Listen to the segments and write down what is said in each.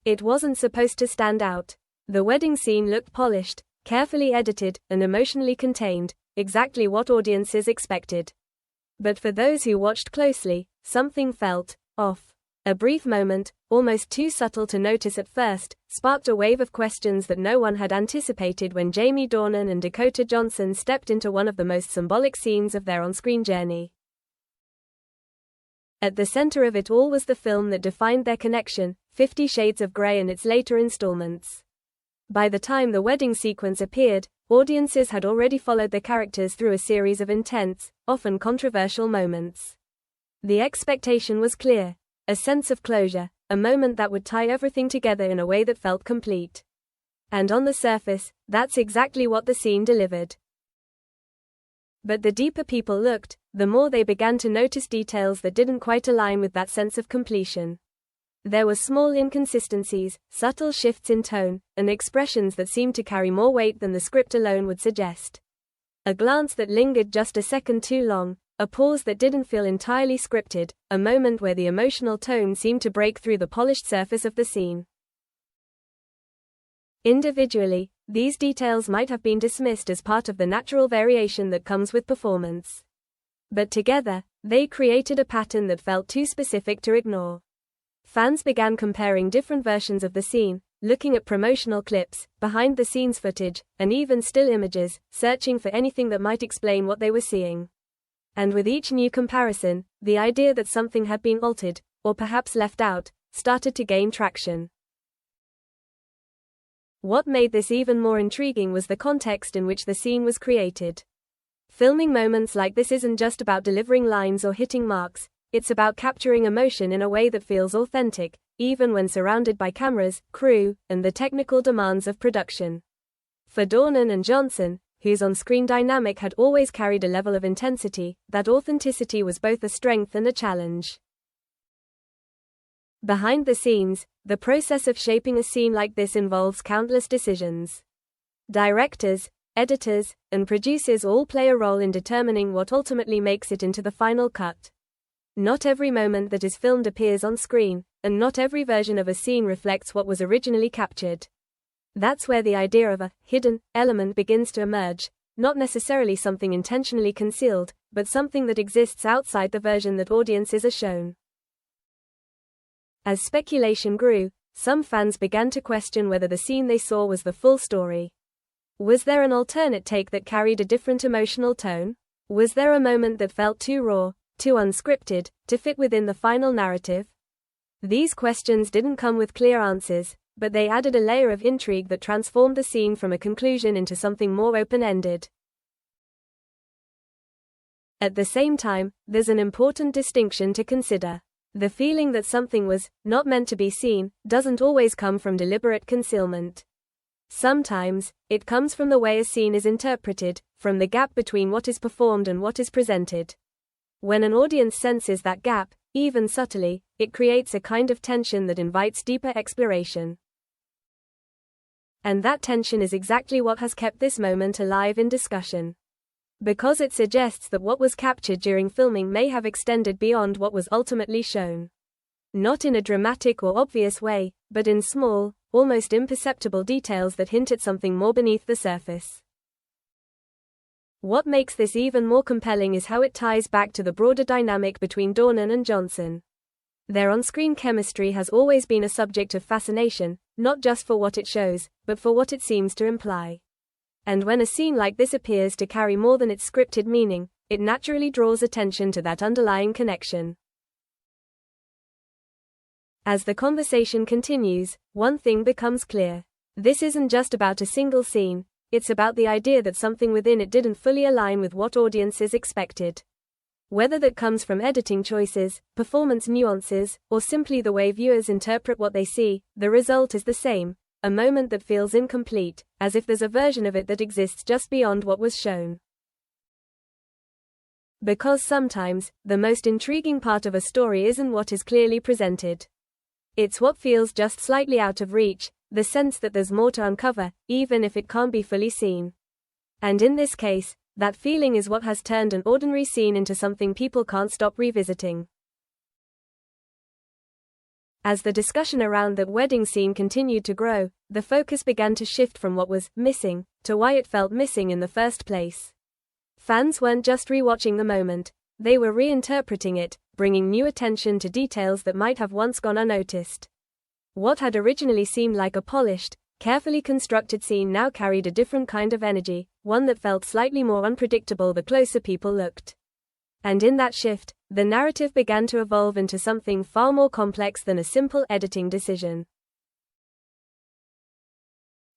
It wasn't supposed to stand out. The wedding scene looked polished, carefully edited, and emotionally contained, exactly what audiences expected. But for those who watched closely, something felt off. A brief moment, almost too subtle to notice at first, sparked a wave of questions that no one had anticipated when Jamie Dornan and Dakota Johnson stepped into one of the most symbolic scenes of their on-screen journey. At the center of it all was the film that defined their connection, 50 Shades of Grey and its later installments. By the time the wedding sequence appeared, audiences had already followed the characters through a series of intense, often controversial moments. The expectation was clear. A sense of closure, a moment that would tie everything together in a way that felt complete. And on the surface, that's exactly what the scene delivered. But the deeper people looked, the more they began to notice details that didn't quite align with that sense of completion. There were small inconsistencies, subtle shifts in tone, and expressions that seemed to carry more weight than the script alone would suggest. A glance that lingered just a second too long, a pause that didn't feel entirely scripted, a moment where the emotional tone seemed to break through the polished surface of the scene. Individually, these details might have been dismissed as part of the natural variation that comes with performance. But together, they created a pattern that felt too specific to ignore. Fans began comparing different versions of the scene, looking at promotional clips, behind-the-scenes footage, and even still images, searching for anything that might explain what they were seeing. And with each new comparison, the idea that something had been altered, or perhaps left out, started to gain traction. What made this even more intriguing was the context in which the scene was created. Filming moments like this isn't just about delivering lines or hitting marks, it's about capturing emotion in a way that feels authentic, even when surrounded by cameras, crew, and the technical demands of production. For Dornan and Johnson, whose on-screen dynamic had always carried a level of intensity, that authenticity was both a strength and a challenge. Behind the scenes, the process of shaping a scene like this involves countless decisions. Directors, editors, and producers all play a role in determining what ultimately makes it into the final cut. Not every moment that is filmed appears on screen, and not every version of a scene reflects what was originally captured. That's where the idea of a hidden element begins to emerge, not necessarily something intentionally concealed, but something that exists outside the version that audiences are shown. As speculation grew, some fans began to question whether the scene they saw was the full story. Was there an alternate take that carried a different emotional tone? Was there a moment that felt too raw, too unscripted, to fit within the final narrative? These questions didn't come with clear answers, but they added a layer of intrigue that transformed the scene from a conclusion into something more open-ended. At the same time, there's an important distinction to consider. The feeling that something was not meant to be seen doesn't always come from deliberate concealment. Sometimes, it comes from the way a scene is interpreted, from the gap between what is performed and what is presented. When an audience senses that gap, even subtly, it creates a kind of tension that invites deeper exploration. And that tension is exactly what has kept this moment alive in discussion. Because it suggests that what was captured during filming may have extended beyond what was ultimately shown. Not in a dramatic or obvious way, but in small, almost imperceptible details that hint at something more beneath the surface. What makes this even more compelling is how it ties back to the broader dynamic between Dornan and Johnson. Their on-screen chemistry has always been a subject of fascination, not just for what it shows, but for what it seems to imply. And when a scene like this appears to carry more than its scripted meaning, it naturally draws attention to that underlying connection. As the conversation continues, one thing becomes clear. This isn't just about a single scene, it's about the idea that something within it didn't fully align with what audiences expected. Whether that comes from editing choices, performance nuances, or simply the way viewers interpret what they see, the result is the same, a moment that feels incomplete, as if there's a version of it that exists just beyond what was shown. Because sometimes, the most intriguing part of a story isn't what is clearly presented. It's what feels just slightly out of reach, the sense that there's more to uncover, even if it can't be fully seen. And in this case, that feeling is what has turned an ordinary scene into something people can't stop revisiting. As the discussion around that wedding scene continued to grow, the focus began to shift from what was missing to why it felt missing in the first place. Fans weren't just rewatching the moment, they were reinterpreting it, bringing new attention to details that might have once gone unnoticed. What had originally seemed like a polished, carefully constructed scene now carried a different kind of energy, one that felt slightly more unpredictable the closer people looked. And in that shift, the narrative began to evolve into something far more complex than a simple editing decision.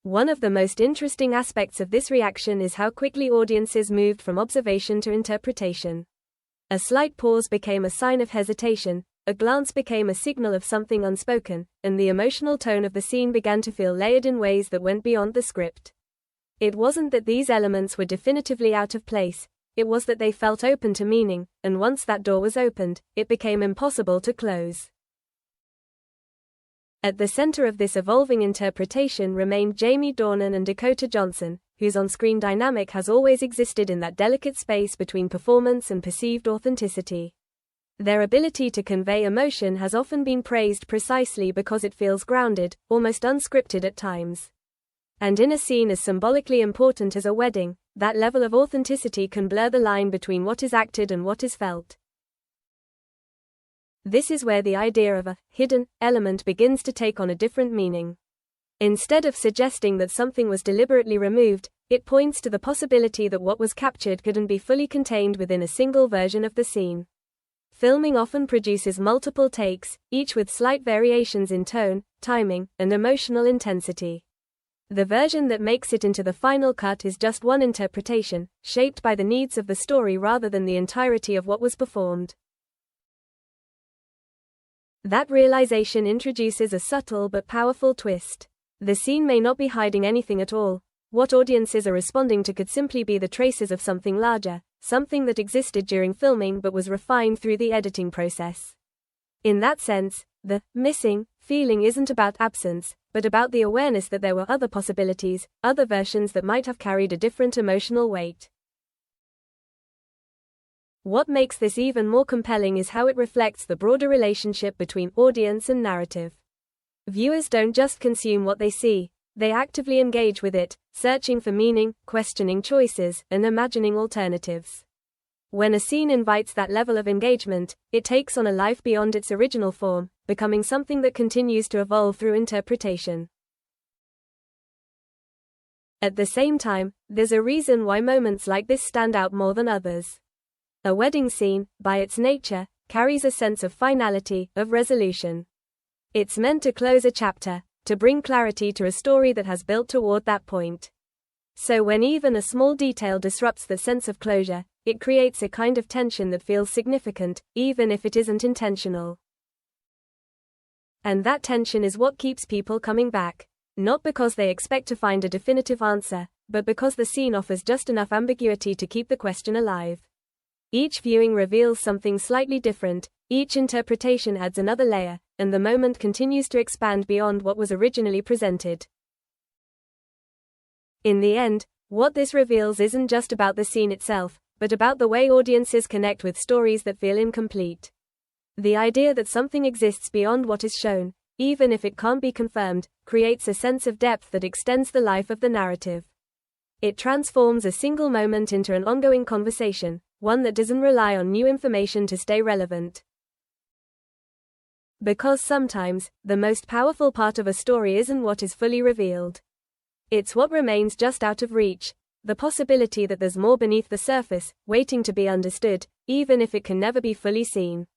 One of the most interesting aspects of this reaction is how quickly audiences moved from observation to interpretation. A slight pause became a sign of hesitation, a glance became a signal of something unspoken, and the emotional tone of the scene began to feel layered in ways that went beyond the script. It wasn't that these elements were definitively out of place, it was that they felt open to meaning, and once that door was opened, it became impossible to close. At the center of this evolving interpretation remained Jamie Dornan and Dakota Johnson, whose on-screen dynamic has always existed in that delicate space between performance and perceived authenticity. Their ability to convey emotion has often been praised precisely because it feels grounded, almost unscripted at times. And in a scene as symbolically important as a wedding, that level of authenticity can blur the line between what is acted and what is felt. This is where the idea of a hidden element begins to take on a different meaning. Instead of suggesting that something was deliberately removed, it points to the possibility that what was captured couldn't be fully contained within a single version of the scene. Filming often produces multiple takes, each with slight variations in tone, timing, and emotional intensity. The version that makes it into the final cut is just one interpretation, shaped by the needs of the story rather than the entirety of what was performed. That realization introduces a subtle but powerful twist. The scene may not be hiding anything at all. What audiences are responding to could simply be the traces of something larger, something that existed during filming but was refined through the editing process. In that sense, the missing feeling isn't about absence, but about the awareness that there were other possibilities, other versions that might have carried a different emotional weight. What makes this even more compelling is how it reflects the broader relationship between audience and narrative. Viewers don't just consume what they see, they actively engage with it, searching for meaning, questioning choices, and imagining alternatives. When a scene invites that level of engagement, it takes on a life beyond its original form, becoming something that continues to evolve through interpretation. At the same time, there's a reason why moments like this stand out more than others. A wedding scene, by its nature, carries a sense of finality, of resolution. It's meant to close a chapter, to bring clarity to a story that has built toward that point. So when even a small detail disrupts the sense of closure, it creates a kind of tension that feels significant, even if it isn't intentional. And that tension is what keeps people coming back, not because they expect to find a definitive answer, but because the scene offers just enough ambiguity to keep the question alive. Each viewing reveals something slightly different, each interpretation adds another layer, and the moment continues to expand beyond what was originally presented. In the end, what this reveals isn't just about the scene itself, but about the way audiences connect with stories that feel incomplete. The idea that something exists beyond what is shown, even if it can't be confirmed, creates a sense of depth that extends the life of the narrative. It transforms a single moment into an ongoing conversation, one that doesn't rely on new information to stay relevant. Because sometimes, the most powerful part of a story isn't what is fully revealed. It's what remains just out of reach, the possibility that there's more beneath the surface, waiting to be understood, even if it can never be fully seen.